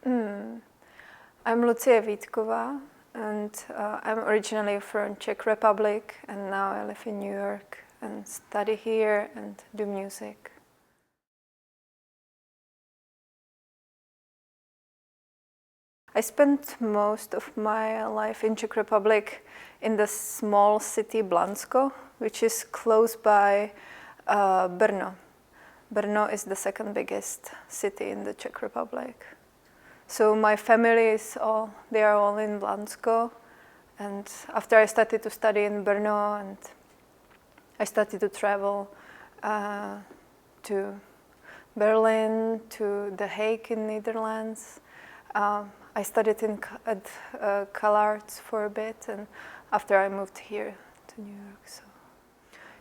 I'm Lucie Vítková, and I'm originally from Czech Republic, and now I live in New York and study here and do music. I spent most of my life in Czech Republic in the small city Blansko, which is close by Brno. Brno is the second biggest city in the Czech Republic. So my family they are all in Blansko, and after I started to study in Brno and I started to travel to Berlin, to The Hague in Netherlands. I studied at CalArts for a bit, and after I moved here to New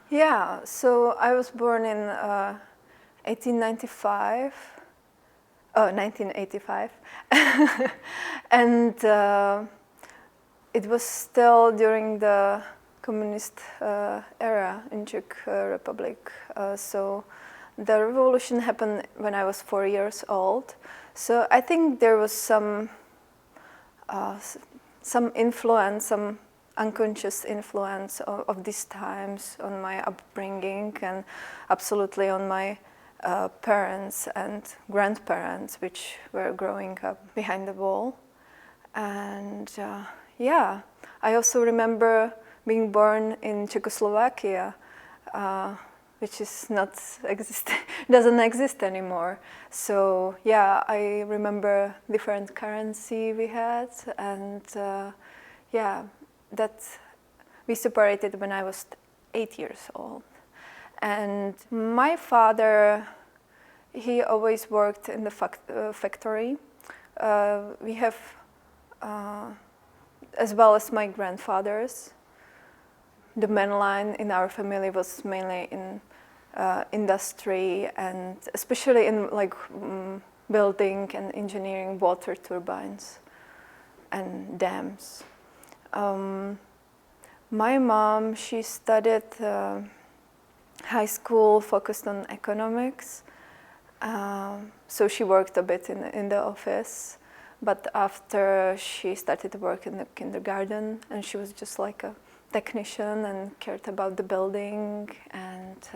York. So I was born in 1985, and it was still during the communist era in Czech Republic. So the revolution happened when I was 4 years old. So I think there was some influence, some unconscious influence of these times on my upbringing, and absolutely on my parents and grandparents, which were growing up behind the wall. And I also remember being born in Czechoslovakia, which is doesn't exist anymore. So I remember different currency we had, and that we separated when I was 8 years old. And my father, he always worked in the factory. We have, as well as my grandfathers, the main line in our family was mainly in industry, and especially in building and engineering water turbines and dams. My mom, she studied high school, focused on economics, so she worked a bit in the office, but after she started to work in the kindergarten, and she was just like a technician and cared about the building and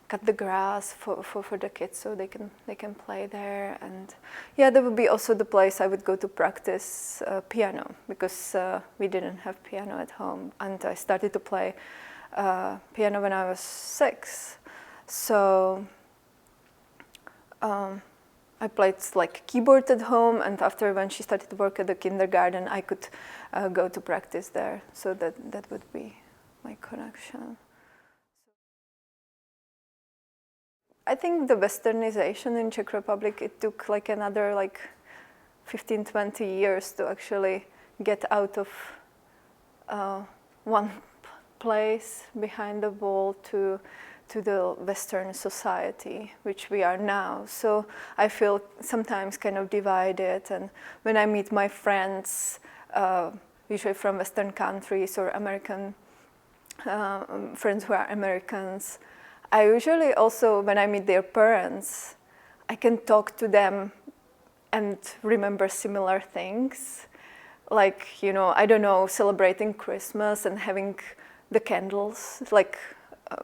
cut the grass for the kids so they can play there. And that would be also the place I would go to practice piano, because we didn't have piano at home, and I started to play piano when I was 6. So I played keyboard at home, and after, when she started to work at the kindergarten, I could go to practice there. So that would be my connection. I think the westernization in Czech Republic, it took another 15-20 years to actually get out of one place behind the wall to the Western society, which we are now. So I feel sometimes kind of divided, and when I meet my friends, usually from Western countries or American friends who are Americans, I usually also, when I meet their parents, I can talk to them and remember similar things. I don't know, celebrating Christmas and having the candles,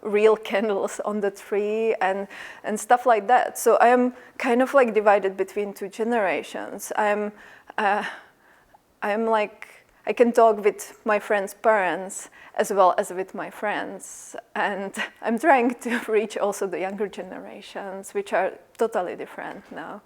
real candles on the tree and stuff like that. So I am kind of divided between two generations. I can talk with my friends' parents as well as with my friends, and I'm trying to reach also the younger generations, which are totally different now.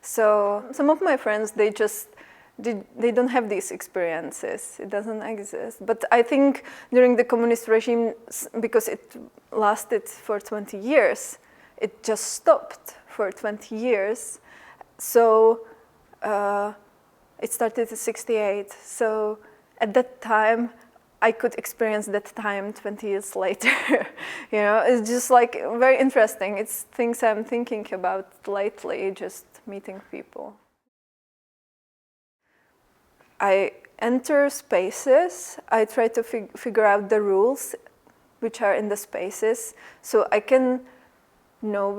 So some of my friends, they don't have these experiences. It doesn't exist. But I think during the communist regime, because it lasted for 20 years, it just stopped for 20 years. So it started in '68. So at that time, I could experience that time 20 years later. It's just very interesting. It's things I'm thinking about lately, just meeting people. I enter spaces. I try to figure out the rules which are in the spaces, so I can know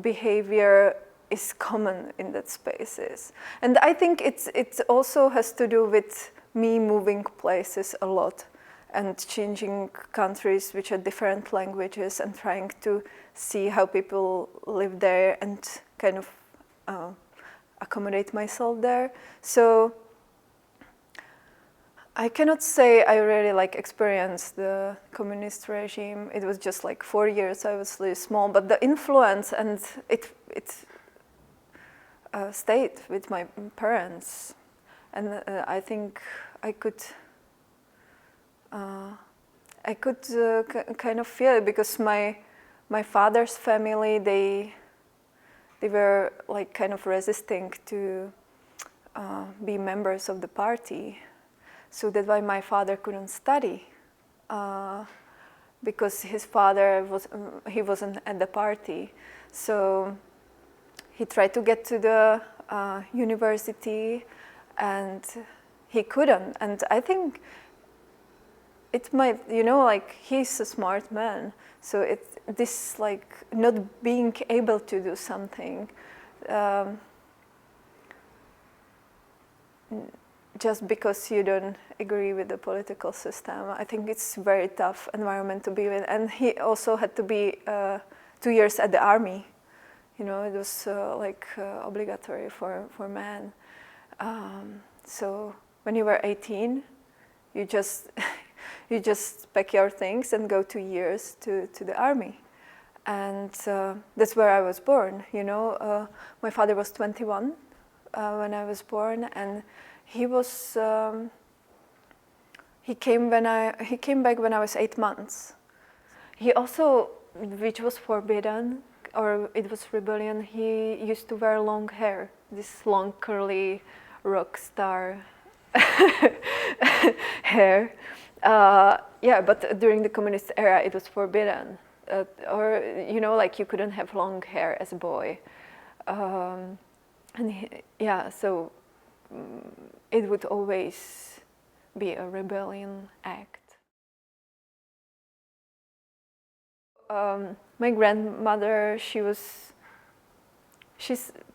behavior is common in that spaces. And I think it also has to do with me moving places a lot and changing countries which are different languages and trying to see how people live there and kind of accommodate myself there. So I cannot say I really like experienced the communist regime. It was just like 4 years. I was really small, but the influence and it stayed with my parents, and I think I could kind of feel it because my father's family they were like kind of resisting to be members of the party. So that's why my father couldn't study, because his father wasn't at the party. So he tried to get to the university, and he couldn't. And I think it might, like he's a smart man. So this like not being able to do something. Just because you don't agree with the political system. I think it's a very tough environment to be in. And he also had to be 2 years at the army. It was obligatory for men. So when you were 18, you just pack your things and go 2 years to the army. And that's where I was born. My father was 21 when I was born, and he came back when I was 8 months. He also, which was forbidden, or it was rebellion, he used to wear long hair, this long curly rock star hair. But during the communist era it was forbidden. You couldn't have long hair as a boy. So it would always be a rebellion act. My grandmother, she's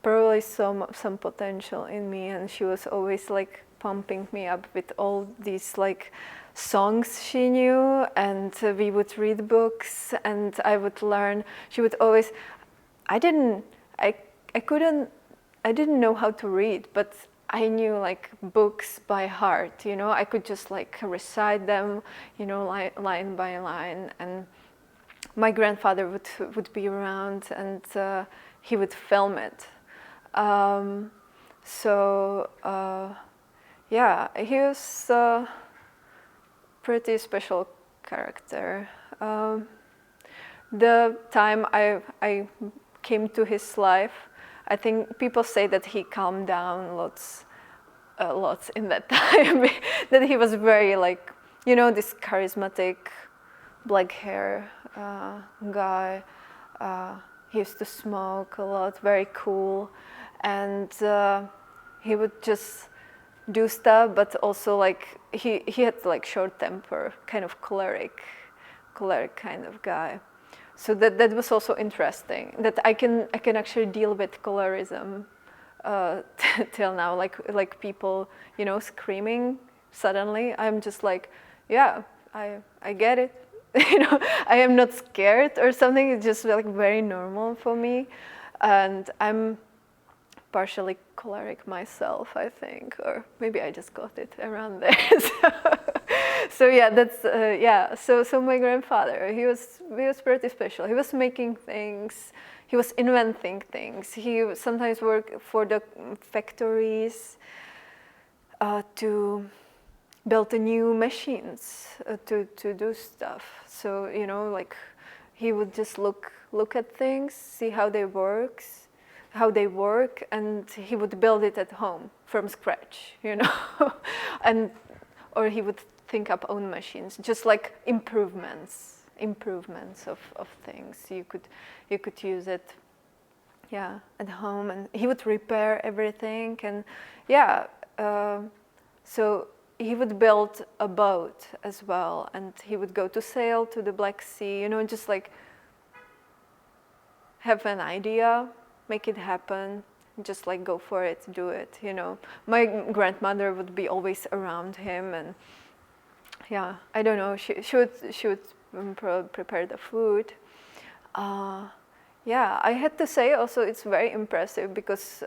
probably some potential in me, and she was always like pumping me up with all these like songs she knew, and we would read books, and I would learn. She would always. I didn't know how to read, but I knew like books by heart. I could just like recite them, line by line. And my grandfather would be around, and he would film it. He was a pretty special character. The time I came to his life, I think people say that he calmed down lots in that time. That he was very like, this charismatic black hair guy. He used to smoke a lot, very cool, and he would just do stuff, but also like he had like short temper, kind of choleric kind of guy. So that was also interesting. That I can actually deal with cholerism till now. Like people, screaming suddenly. I'm just like, yeah, I get it. I am not scared or something. It's just like very normal for me, and I'm partially choleric myself, I think, or maybe I just got it around there. So yeah, that's So my grandfather, he was pretty special. He was making things. He was inventing things. He sometimes worked for the factories to build new machines to do stuff. So like he would just look at things, see how they work, and he would build it at home from scratch, or he would think up own machines, just like improvements of things. You could use it, at home, and he would repair everything, and so he would build a boat as well, and he would go to sail to the Black Sea, just like have an idea, make it happen, just like go for it, do it, you know. My grandmother would be always around him, and yeah, I don't know, she would prepare the food. Yeah, I had to say also it's very impressive because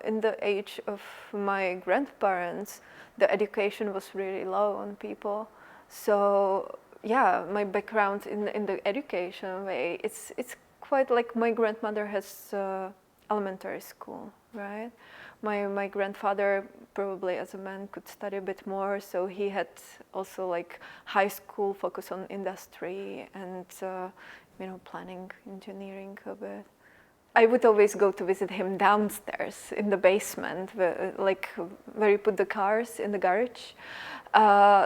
in the age of my grandparents, the education was really low on people. So yeah, my background in the education way, it's quite like my grandmother has elementary school, right? My grandfather probably as a man could study a bit more, so he had also like high school focus on industry and you know, planning, engineering a bit. I would always go to visit him downstairs in the basement, like where you put the cars in the garage.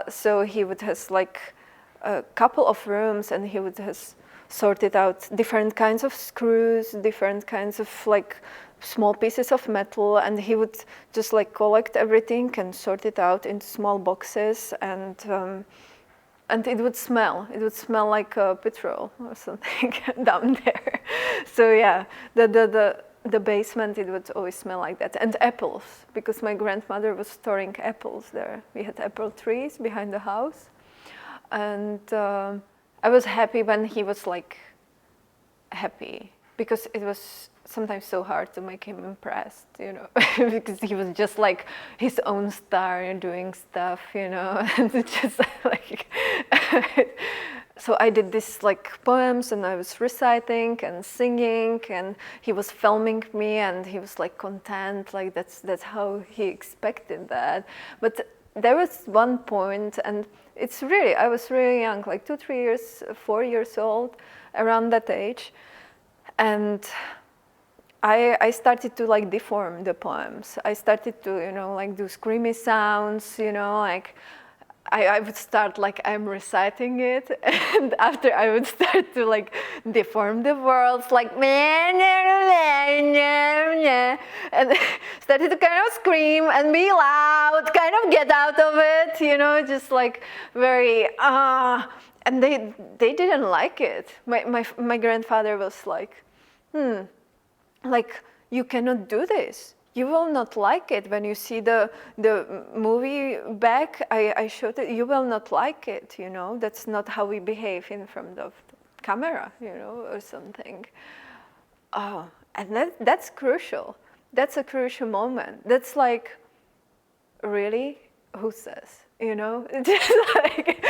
So he would have like a couple of rooms, and he would have sorted out different kinds of screws, different kinds of like small pieces of metal, and he would just like collect everything and sort it out into small boxes, and it would smell. It would smell like petrol or something down there. So yeah, the basement, it would always smell like that. And apples, because my grandmother was storing apples there. We had apple trees behind the house, and I was happy when he was like happy, because it was sometimes so hard to make him impressed, you know, because he was just like his own star and doing stuff, you know, and it's just like, so I did this like poems, and I was reciting and singing, and he was filming me, and he was like content, like that's how he expected that. But there was one point, and it's really, I was really young, like 2, 3 years, 4 years old, around that age, and I started to like deform the poems. I started to, you know, like do screamy sounds, you know, like I would start like I'm reciting it, and after I would start to like deform the words, like and started to kind of scream and be loud, kind of get out of it, you know, just like very and they didn't like it. My grandfather was like, like, you cannot do this. You will not like it. When you see the movie back, I showed it, you will not like it, you know. That's not how we behave in front of the camera, you know, or something. Oh, and that's crucial. That's a crucial moment. That's like, really? Who says? You know? It's just like,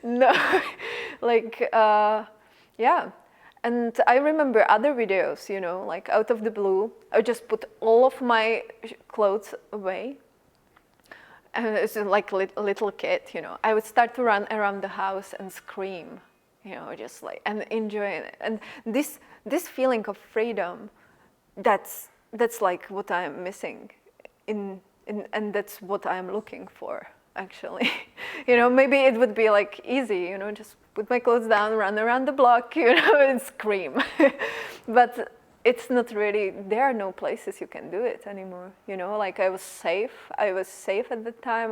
no. Like, yeah. And I remember other videos, you know, like out of the blue, I just put all of my clothes away. And it's like a little kid, you know. I would start to run around the house and scream, you know, just like, and enjoy it. And this feeling of freedom, that's like what I'm missing, and that's what I'm looking for, actually. You know, maybe it would be like easy, you know, just put my clothes down, run around the block, you know, and scream. But it's not really, there are no places you can do it anymore, you know, like I was safe at the time.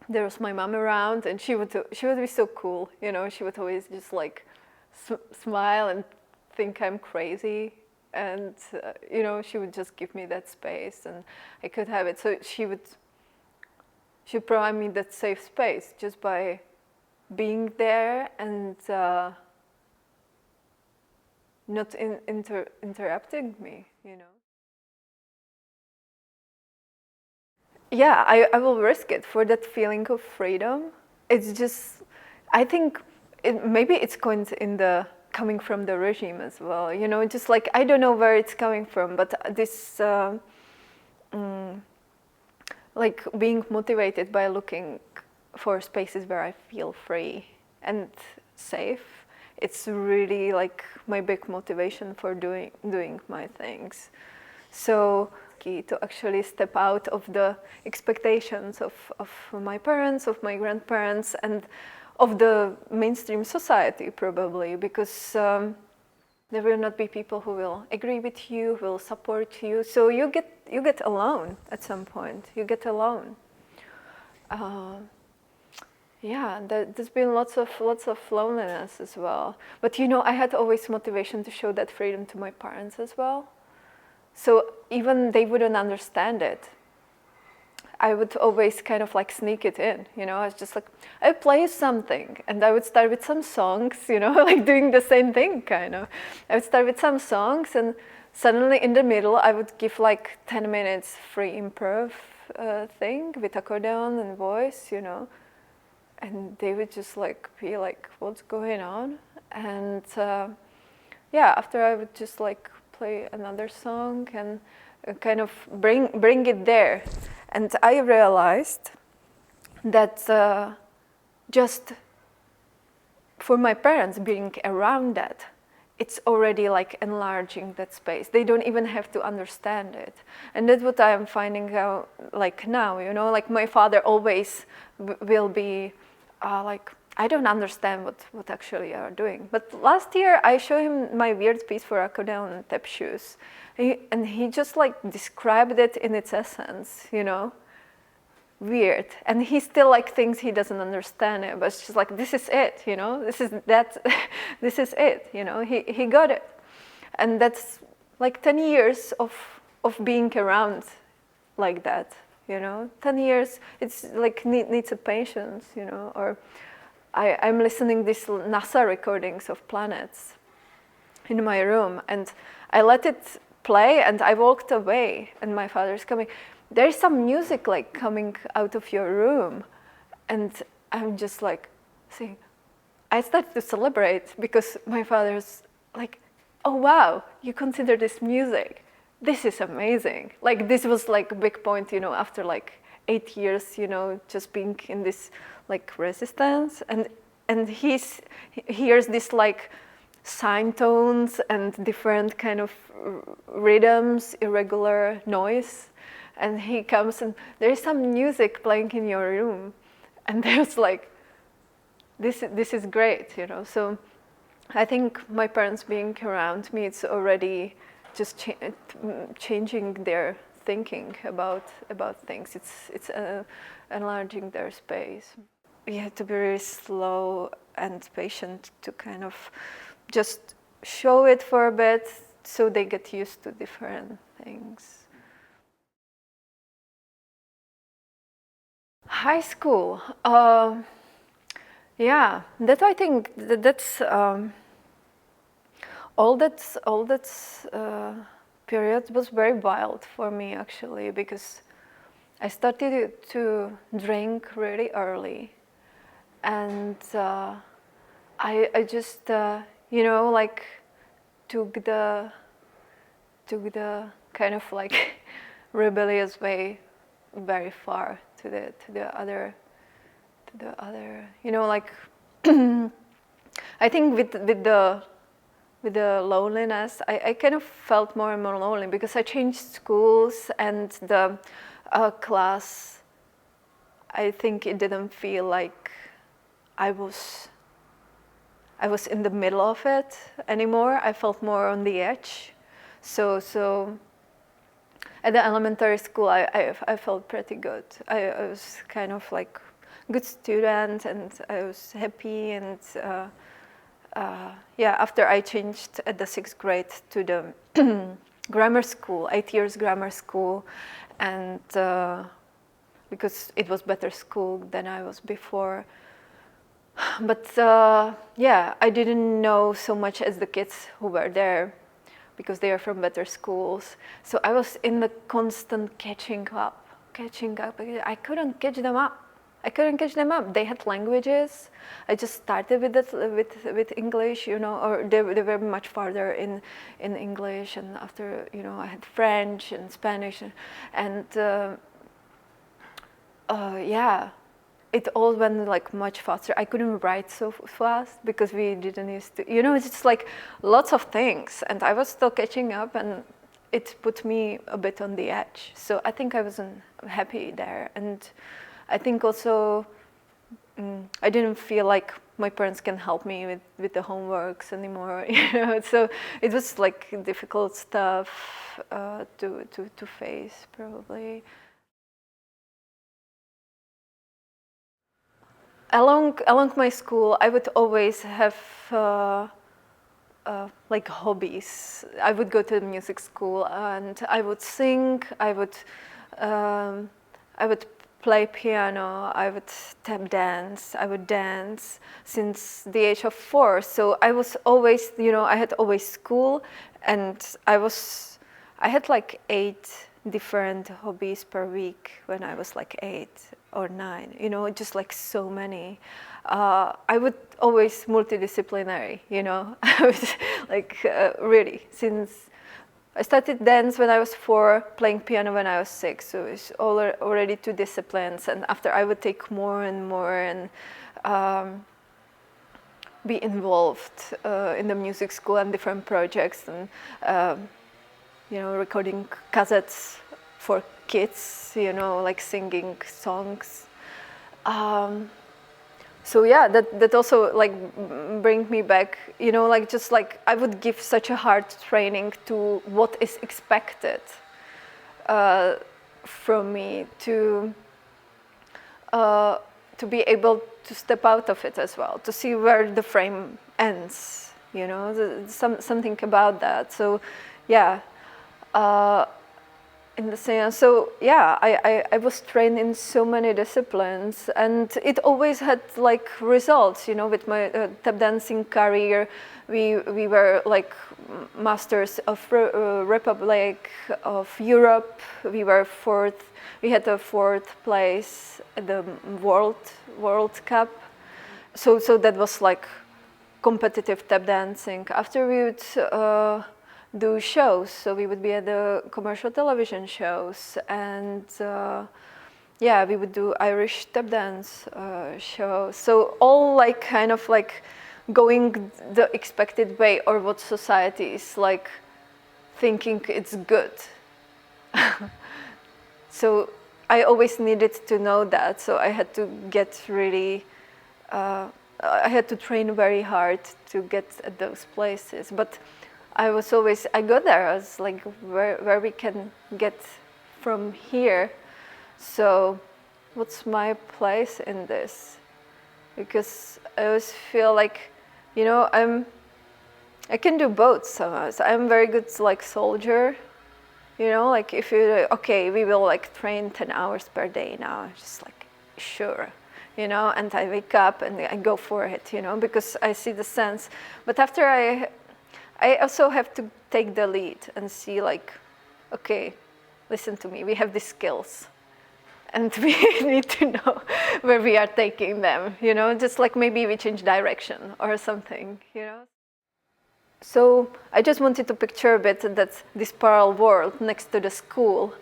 There was my mom around, and she would be so cool, you know, she would always just like smile and think I'm crazy. And, you know, she would just give me that space, and I could have it. So she would provide me that safe space just by being there and not interrupting me, you know. Yeah, I will risk it for that feeling of freedom. It's just, I think maybe it's coming from the regime as well, you know, just like, I don't know where it's coming from, but this, like being motivated by looking for spaces where I feel free and safe, it's really like my big motivation for doing my things. So key to actually step out of the expectations of my parents, of my grandparents, and of the mainstream society, probably, because there will not be people who will agree with you, who will support you. So you get alone at some point. You get alone. Yeah, there's been lots of loneliness as well. But you know, I had always motivation to show that freedom to my parents as well. So even they wouldn't understand it, I would always kind of like sneak it in, you know. I was just like, I play something, and I would start with some songs, you know, like doing the same thing kind of. I would start with some songs, and suddenly in the middle I would give like 10 minutes free improv thing with accordion and voice, you know. And they would just like be like, what's going on? And yeah, after I would just like play another song and kind of bring it there. And I realized that just for my parents being around that, it's already like enlarging that space. They don't even have to understand it. And that's what I am finding out like now, you know, like my father always will be like, I don't understand what actually you are doing. But last year I showed him my weird piece for accordion and tap shoes. And he just like described it in its essence, you know, weird. And he still like thinks he doesn't understand it, but it's just like, this is it, you know, this is it, you know, he got it. And that's like 10 years of being around like that, you know, 10 years, it's like needs a patience, you know, or I'm listening these NASA recordings of planets in my room, and I let it play, and I walked away, and my father's coming. There's some music like coming out of your room, and I'm just like saying, I started to celebrate because my father's like, oh wow, you consider this music. This is amazing. Like this was like a big point, you know, after like 8 years, you know, just being in this like resistance, and he hears this like sine tones and different kind of rhythms, irregular noise, and he comes and there's some music playing in your room, and there's like, this is great, you know. So I think my parents being around me, it's already just changing their thinking about things. It's enlarging their space. You have to be very slow and patient to kind of just show it for a bit so they get used to different things. High school, yeah, that I think that's all that period was very wild for me actually, because I started to drink really early, and I just you know, like took the kind of like rebellious way very far to the other, you know, like I think with the loneliness, I kind of felt more and more lonely because I changed schools, and the class, I think it didn't feel like I was in the middle of it anymore. I felt more on the edge. So at the elementary school, I felt pretty good. I was kind of like good student, and I was happy, and yeah, after I changed at the 6th grade to the grammar school, 8 years grammar school, and because it was better school than I was before. But yeah, I didn't know so much as the kids who were there, because they are from better schools. So I was in the constant catching up. I couldn't catch them up. They had languages. I just started with English, you know, or they were much farther in English, and after, you know, I had French and Spanish, and yeah, it all went like much faster. I couldn't write so fast because we didn't used to, you know, it's just like lots of things, and I was still catching up, and it put me a bit on the edge. So I think I wasn't happy there, and I think also I didn't feel like my parents can help me with the homeworks anymore, you know. So it was like difficult stuff to face probably. along my school, I would always have like hobbies. I would go to the music school and I would sing. I would play piano. I would tap dance. I would dance since the age of 4. So I was always, I had always school, and I had like 8 different hobbies per week when I was like 8 or 9, just like so many. I would always multidisciplinary, I was like really, since I started dance when I was 4, playing piano when I was 6, so it's already 2 disciplines, and after I would take more and more and be involved in the music school and different projects, and recording cassettes for kids, like singing songs. So yeah, that also like bring me back, like just like I would give such a hard training to what is expected from me to be able to step out of it as well, to see where the frame ends, something about that. So yeah. In the sense, so yeah, I was trained in so many disciplines, and it always had like results. With my tap dancing career, we were like masters of Republic of Europe. We were 4th. We had a 4th place at the World Cup. So that was like competitive tap dancing. After we would do shows, so we would be at the commercial television shows, and we would do Irish tap dance shows. So all like kind of like going the expected way, or what society is like thinking it's good. So I always needed to know that, so I had to get really I had to train very hard to get at those places. But I got there. I was like, where we can get from here. So what's my place in this? Because I always feel like, I can do both somehow. So I'm very good like soldier, like if okay, we will like train 10 hours per day now. Just like, sure. And I wake up and I go for it, because I see the sense. But after I also have to take the lead and see like, okay, listen to me, we have these skills and we need to know where we are taking them, just like maybe we change direction or something, So I just wanted to picture a bit that this parallel world next to the school,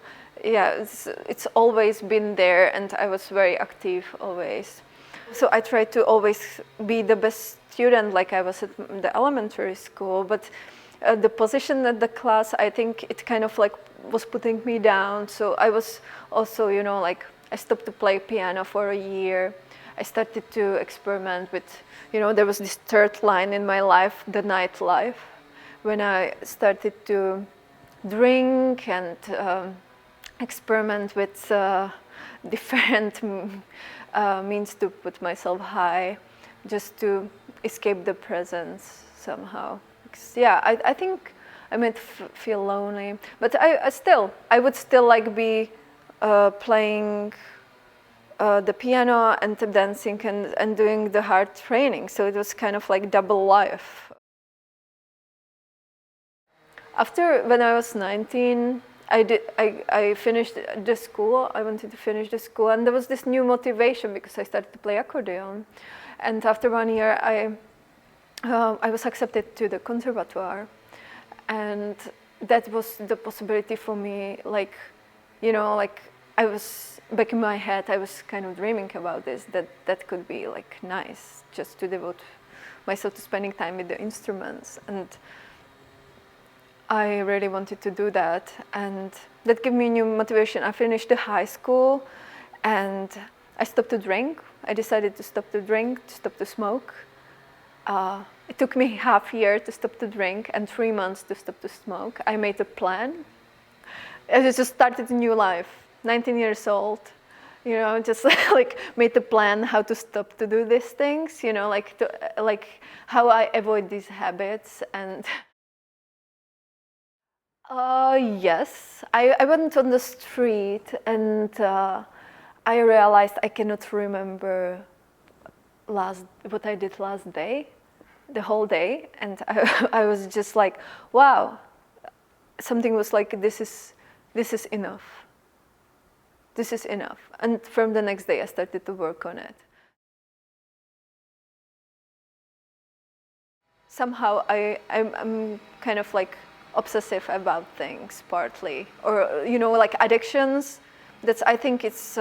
it's always been there, and I was very active always. So I tried to always be the best student like I was at the elementary school, but the position at the class, I think it kind of like was putting me down. So I was also, like I stopped to play piano for a year. I started to experiment with, there was this third line in my life, the nightlife, when I started to drink and experiment with different means to put myself high, just to escape the presence somehow. Because, I think I might feel lonely, but I would still like be playing the piano and tap dancing and doing the hard training. So it was kind of like double life. After, when I was 19, I finished the school. I wanted to finish the school, and there was this new motivation because I started to play accordion. And after 1 year, I was accepted to the conservatoire, and that was the possibility for me. Like, like I was back in my head, I was kind of dreaming about this. That could be like nice, just to devote myself to spending time with the instruments. And I really wanted to do that, and that gave me new motivation. I finished the high school, and I stopped to drink. I decided to stop to drink, to stop to smoke. It took me half a year to stop to drink and 3 months to stop to smoke. I made a plan. I just started a new life, 19 years old, you know, just like made the plan how to stop to do these things, you know, like how I avoid these habits. And yes, I went on the street and I realized I cannot remember what I did last day, the whole day, and I was just like, wow, something was like, this is enough. This is enough. And from the next day, I started to work on it. Somehow, I'm kind of like obsessive about things, partly, or you know, like addictions. I think it's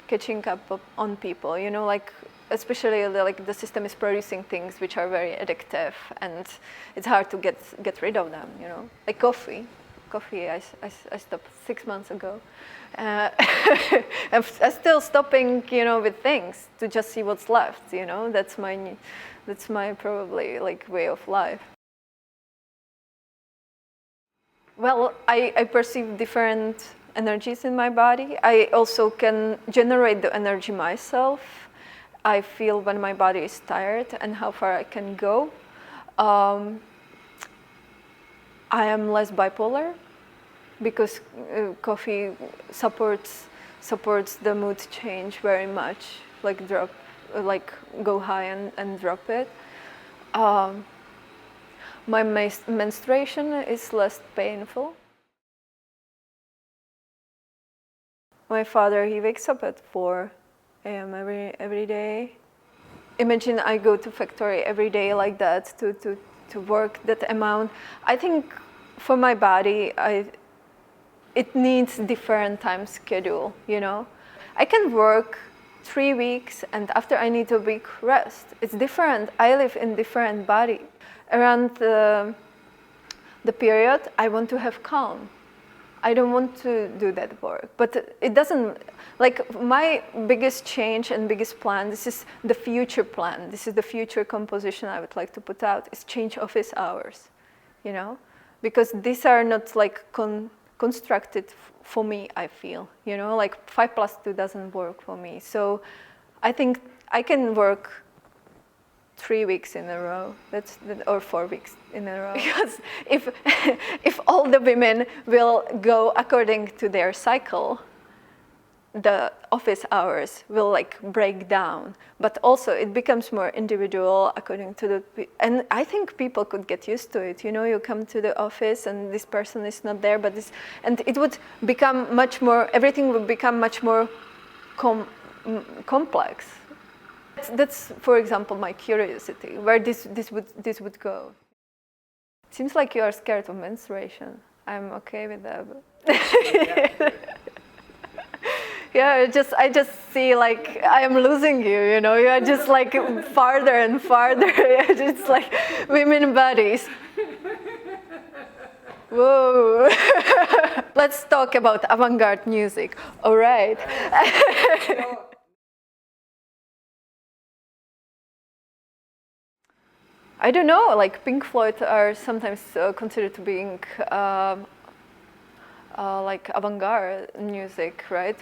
catching up on people. You know, like especially like the system is producing things which are very addictive, and it's hard to get rid of them. You know, like coffee. I stopped 6 months ago. I'm still stopping, you know, with things to just see what's left. You know, that's my probably like way of life. Well, I perceive different energies in my body. I also can generate the energy myself. I feel when my body is tired and how far I can go. I am less bipolar because coffee supports the mood change very much, like go high and drop it. My menstruation is less painful. My father, he wakes up at 4 a.m. every day. Imagine I go to factory every day like that to work that amount. I think for my body, it needs different time schedule, you know. I can work 3 weeks and after I need a week rest. It's different. I live in different body. Around the period, I want to have calm. I don't want to do that work, but it doesn't, like my biggest change and biggest plan, this is the future plan, this is the future composition I would like to put out, is change office hours, you know? Because these are not like constructed for me, I feel, you know, like 5+2 doesn't work for me. So I think I can work 3 weeks in a row, or 4 weeks in a row. Because if all the women will go according to their cycle, the office hours will like break down. But also it becomes more individual according to and I think people could get used to it. You know, you come to the office and this person is not there, and it would become much more, everything would become much more complex. That's, for example, my curiosity, where this would go. It seems like you are scared of menstruation. I'm okay with that. Yeah, I just see like I am losing you. You know, you are just like farther and farther. It's like women bodies. Whoa. Let's talk about avant-garde music. All right. I don't know, like Pink Floyd are sometimes considered to being like avant-garde music, right?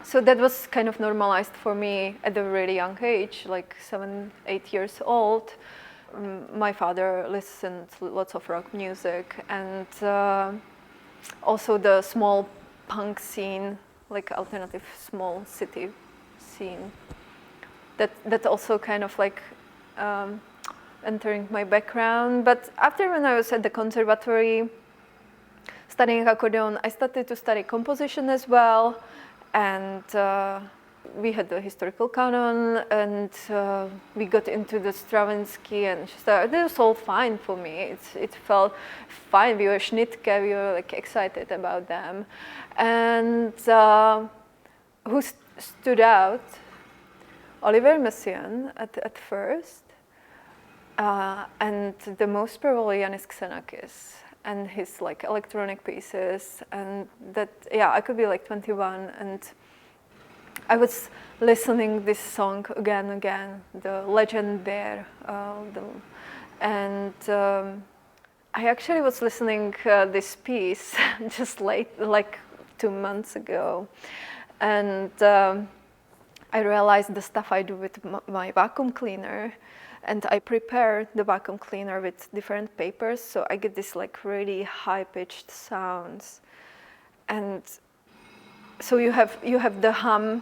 So that was kind of normalized for me at a really young age, like 7, 8 years old. My father listened to lots of rock music and also the small punk scene, like alternative small city scene. That also kind of like entering my background. But after, when I was at the conservatory studying accordion, I started to study composition as well, and we had the historical canon, and we got into the Stravinsky, and it was all fine for me. It felt fine. We were Schnittke, we were like excited about them. And who stood out? Oliver Messiaen at first, and the most probably Yannis Xenakis and his like electronic pieces, and that, yeah, I could be like 21 and I was listening this song again, the legend there, and I actually was listening this piece just like 2 months ago, and I realized the stuff I do with my vacuum cleaner, and I prepare the vacuum cleaner with different papers, so I get this like really high-pitched sounds, and so you have the hum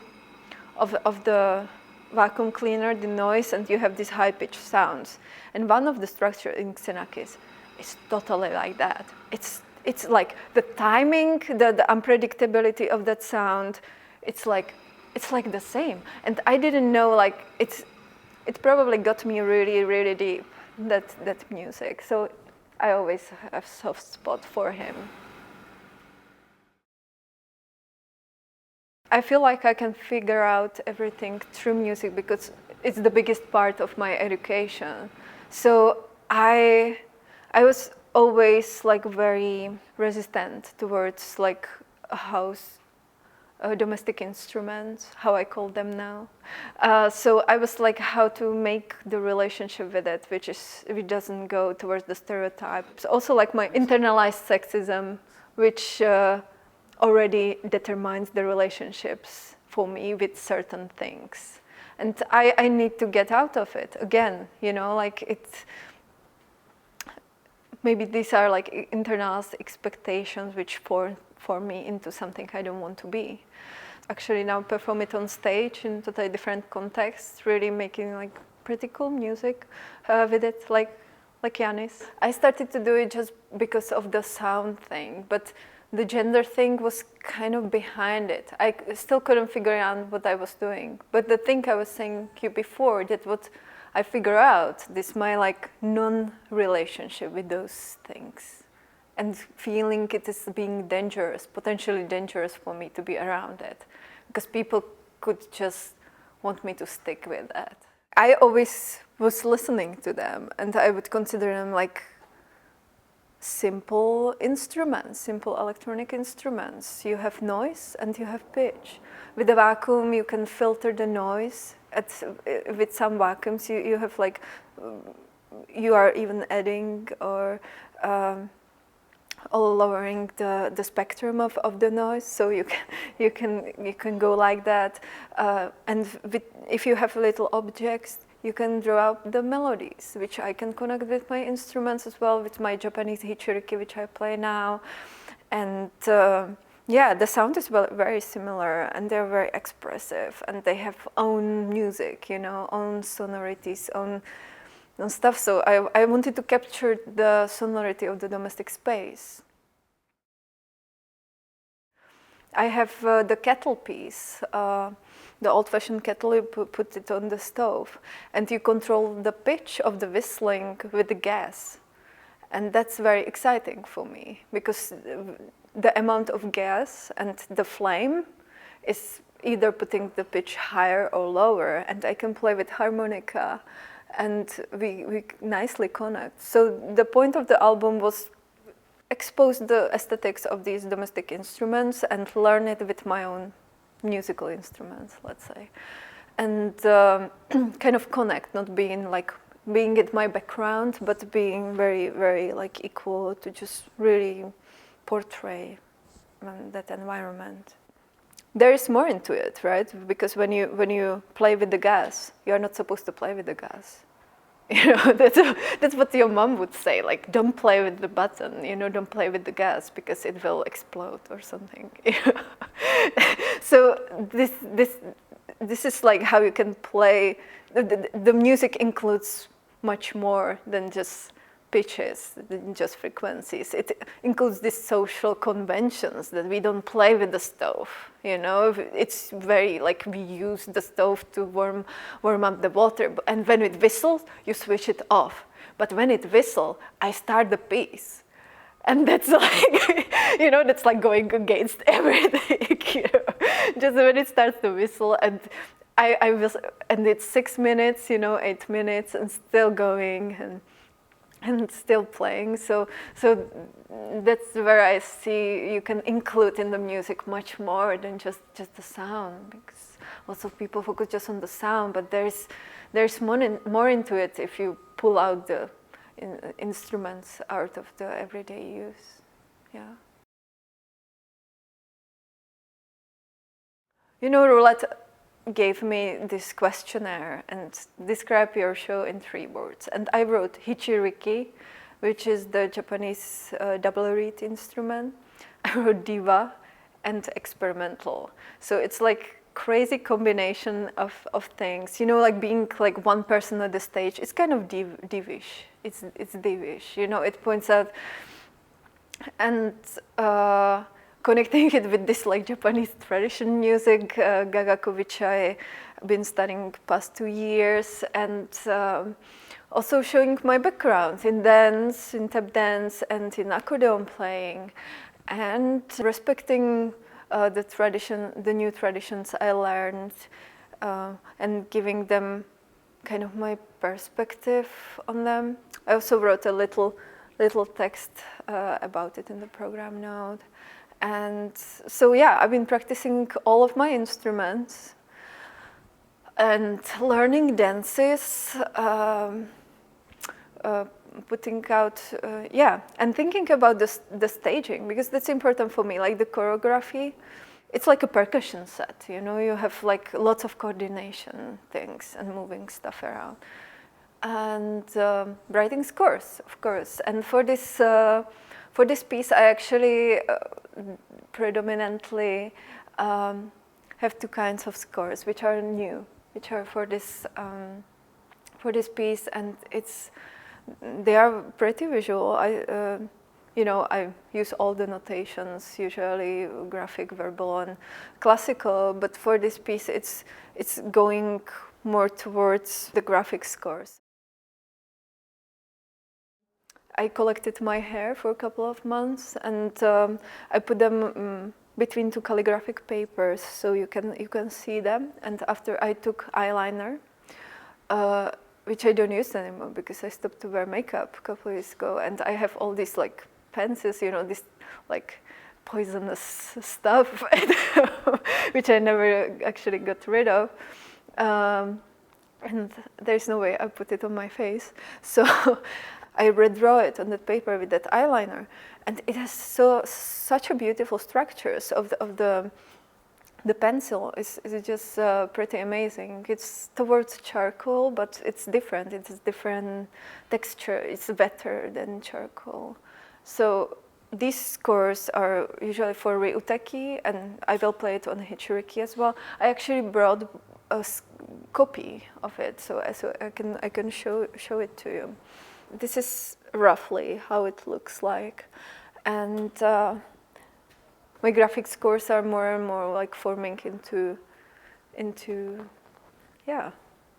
of the vacuum cleaner, the noise, and you have these high-pitched sounds. And one of the structure in Xenakis is totally like that. It's like the timing, the unpredictability of that sound. It's like the same. And I didn't know, like it probably got me really, really deep, that music. So I always have a soft spot for him. I feel like I can figure out everything through music because it's the biggest part of my education. So I was always like very resistant towards like house domestic instruments, how I call them now. So I was like, how to make the relationship with it, which doesn't go towards the stereotypes. Also like my internalized sexism, which already determines the relationships for me with certain things. And I need to get out of it again, you know, like maybe these are like internalized expectations which form me into something I don't want to be. Actually now perform it on stage in totally different contexts, really making like pretty cool music with it, like Yanis. I started to do it just because of the sound thing, but the gender thing was kind of behind it. I still couldn't figure out what I was doing. But the thing I was saying to you before, that what I figure out, this my like non-relationship with those things. And feeling it is being dangerous, potentially dangerous for me to be around it. Because people could just want me to stick with that. I always was listening to them, and I would consider them like simple instruments, simple electronic instruments. You have noise and you have pitch. With the vacuum, you can filter the noise. With some vacuums, you have like, you are even adding or lowering the spectrum of the noise. So you can go like that. And if you have little objects, you can draw out the melodies, which I can connect with my instruments as well, with my Japanese hichiriki, which I play now. And yeah, the sound is very similar, and they're very expressive, and they have own music, you know, own sonorities, own stuff. So I wanted to capture the sonority of the domestic space. I have the kettle piece. The old-fashioned kettle, you put it on the stove, and you control the pitch of the whistling with the gas. And that's very exciting for me, because the amount of gas and the flame is either putting the pitch higher or lower, and I can play with harmonica, and we nicely connect. So the point of the album was expose the aesthetics of these domestic instruments and learn it with my own musical instruments, let's say, and kind of connect, not being in my background, but being very, very like equal to just really portray that environment. There is more into it, right? Because when you play with the gas, you're not supposed to play with the gas. You know, that's what your mom would say, like, don't play with the button, you know, don't play with the gas because it will explode or something. So this is like how you can play. The music includes much more than just pitches, than just frequencies. It includes these social conventions that we don't play with the stove. You know, it's very like we use the stove to warm up the water, and when it whistles, you switch it off. But when it whistles, I start the piece, and that's like, you know, that's like going against everything. You know? Just when it starts to whistle, and I whistle, and it's 6 minutes, you know, 8 minutes, and still going and still playing. So that's where I see you can include in the music much more than just the sound, because lots of people focus just on the sound, but there's more into it if you pull out the instruments out of the everyday use. Yeah. You know, Roulette gave me this questionnaire and describe your show in 3 words. And I wrote hichiriki, which is the Japanese double reed instrument. I wrote diva and experimental. So it's like crazy combination of things. You know, like being like one person on the stage. It's kind of divish. It's divish. You know, it points out and connecting it with this like Japanese tradition music, gagaku, which I've been studying past 2 years, and also showing my background in dance, in tap dance, and in accordion playing, and respecting the tradition, the new traditions I learned, and giving them kind of my perspective on them. I also wrote a little text about it in the program note. And so, yeah, I've been practicing all of my instruments and learning dances, putting out, and thinking about the staging, because that's important for me. Like the choreography, it's like a percussion set, you know, you have like lots of coordination things and moving stuff around. And writing scores, of course. And for this piece, I actually predominantly have 2 kinds of scores, which are new, which are for this piece, and they are pretty visual. I use all the notations, usually graphic, verbal, and classical. But for this piece, it's going more towards the graphic scores. I collected my hair for a couple of months, and I put them between 2 calligraphic papers, so you can see them. And after I took eyeliner, which I don't use anymore because I stopped to wear makeup a couple of years ago, and I have all these like pencils, you know, this like poisonous stuff, which I never actually got rid of. And there's no way I put it on my face, so I redraw it on the paper with that eyeliner, and it has such a beautiful structures of the pencil. Is just pretty amazing. It's towards charcoal, but it's different. It's a different texture. It's better than charcoal. So these scores are usually for ryuteki, and I will play it on hichiriki as well. I actually brought a copy of it, so I can show it to you. This is roughly how it looks like, and my graphic scores are more and more like forming into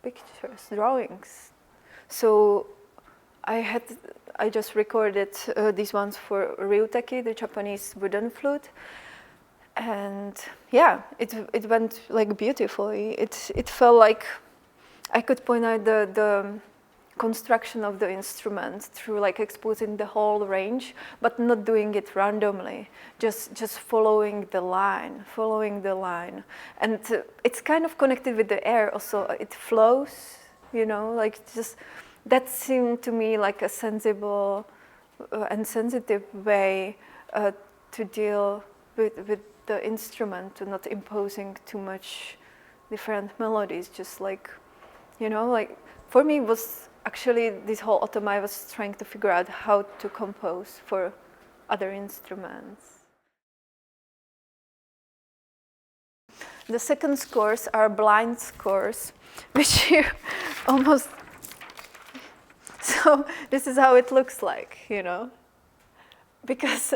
pictures, drawings. So I just recorded these ones for ryuteki, the Japanese wooden flute, and yeah, it went like beautifully. It felt like I could point out the construction of the instrument through like exposing the whole range, but not doing it randomly, just following the line, and it's kind of connected with the air also. It flows, you know, like just that seemed to me like a sensible and sensitive way to deal with the instrument, to not imposing too much different melodies, just like, you know, like for me it was actually this whole autumn I was trying to figure out how to compose for other instruments. The second scores are blind scores, which you almost, so this is how it looks like, you know, because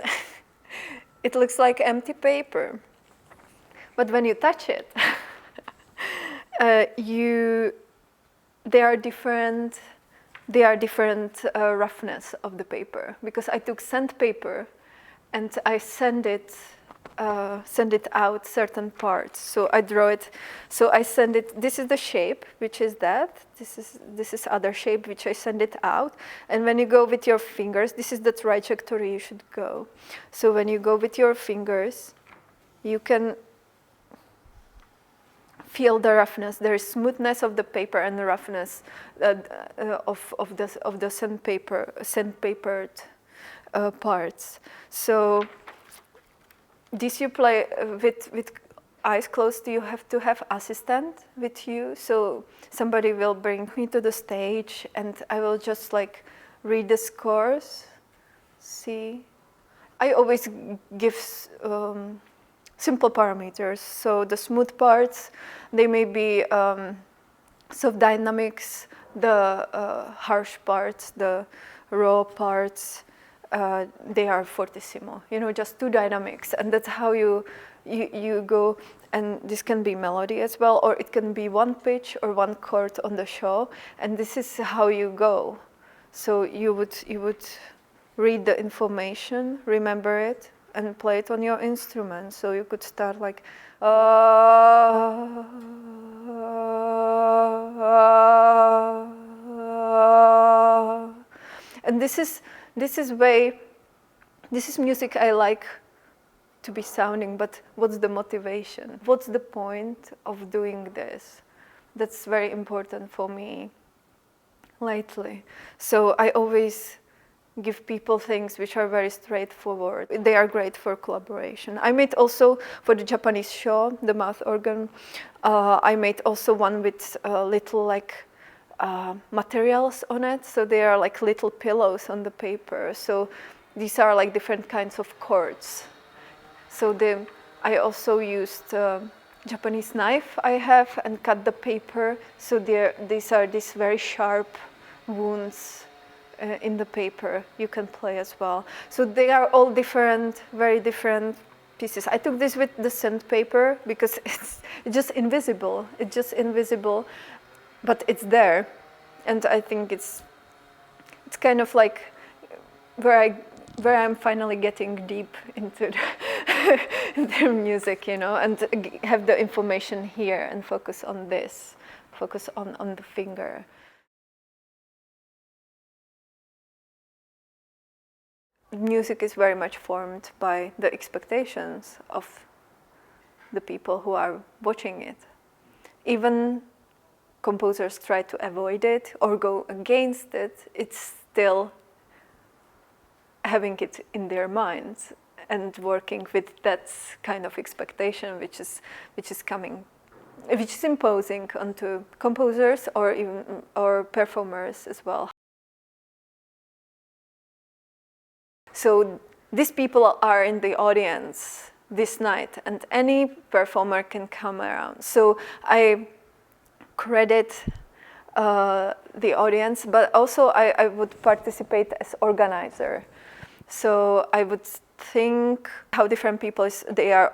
it looks like empty paper, but when you touch it, they are different roughness of the paper, because I took sandpaper and I send it out certain parts. So I draw it. So I send it. This is the shape, which is that. This is other shape, which I send it out. And when you go with your fingers, this is the trajectory you should go. So when you go with your fingers, you can feel the roughness. There is smoothness of the paper and the roughness of the sandpapered parts. So this you play with eyes closed. You have to have assistant with you. So somebody will bring me to the stage, and I will just like read the scores. See, I always give simple parameters. So the smooth parts, they may be soft dynamics. The harsh parts, the raw parts, they are fortissimo. You know, just 2 dynamics, and that's how you go. And this can be melody as well, or it can be 1 pitch or 1 chord on the show. And this is how you go. So you would read the information, remember it, and play it on your instrument. So you could start like, and this is music I like to be sounding, but what's the motivation? What's the point of doing this? That's very important for me lately. So I always give people things which are very straightforward. They are great for collaboration. I made also for the Japanese show, the mouth organ, I made also one with little like materials on it. So they are like little pillows on the paper. So these are like different kinds of chords. So I also used Japanese knife I have and cut the paper. So these are these very sharp wounds in the paper you can play as well. So they are all different, very different pieces. I took this with the sandpaper because it's just invisible. It's just invisible, but it's there. And I think it's kind of like where I'm finally getting deep into the music, you know, and have the information here and focus on this, focus on the finger. Music is very much formed by the expectations of the people who are watching it. Even composers try to avoid it or go against it, it's still having it in their minds and working with that kind of expectation which is imposing onto composers or performers as well. So these people are in the audience this night, and any performer can come around. So I credit the audience, but also I would participate as organizer. So I would think how different people they are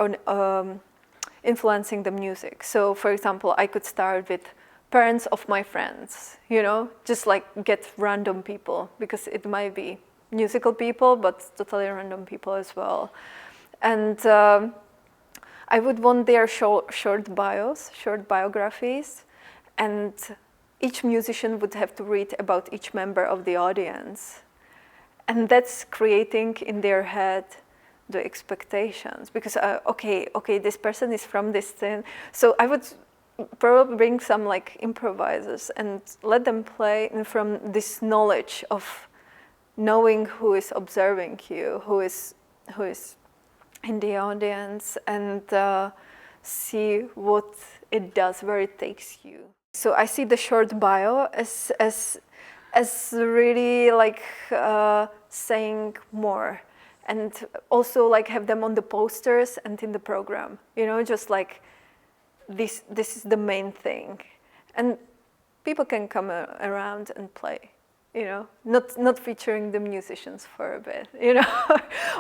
influencing the music. So for example, I could start with parents of my friends, you know, just like get random people, because it might be musical people, but totally random people as well. And I would want their short biographies, and each musician would have to read about each member of the audience. And that's creating in their head the expectations, because okay, this person is from this thing. So I would probably bring some like improvisers and let them play from this knowledge of knowing who is observing you, who is in the audience, and see what it does, where it takes you. So I see the short bio as really like saying more, and also like have them on the posters and in the program. You know, just like this is the main thing, and people can come around and play. You know, not featuring the musicians for a bit, you know,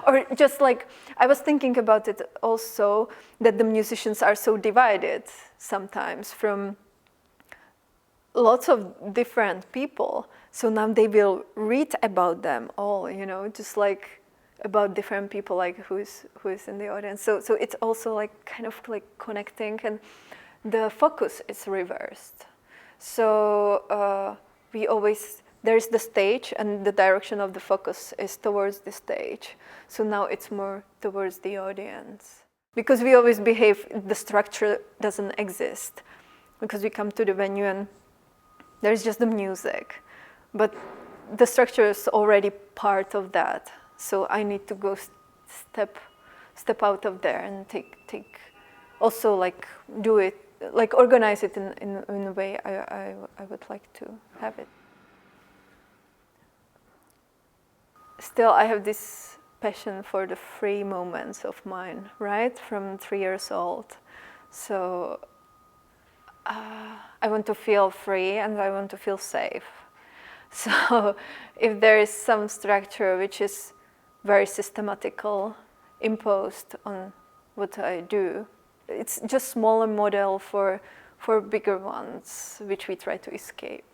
or just like, I was thinking about it also, that the musicians are so divided sometimes from lots of different people. So now they will read about them all, you know, just like about different people, like who is in the audience. So it's also like kind of like connecting, and the focus is reversed. So there's the stage, and the direction of the focus is towards the stage. So now it's more towards the audience. Because we always behave, the structure doesn't exist. because we come to the venue and there's just the music, but the structure is already part of that. So I need to go step out of there and take also like do it, like organize it in a way I would like to have it. Still, I have this passion for the free moments of mine, right, from 3 years old. So I want to feel free and I want to feel safe. So if there is some structure which is very systematical, imposed on what I do, it's just smaller model for bigger ones, which we try to escape.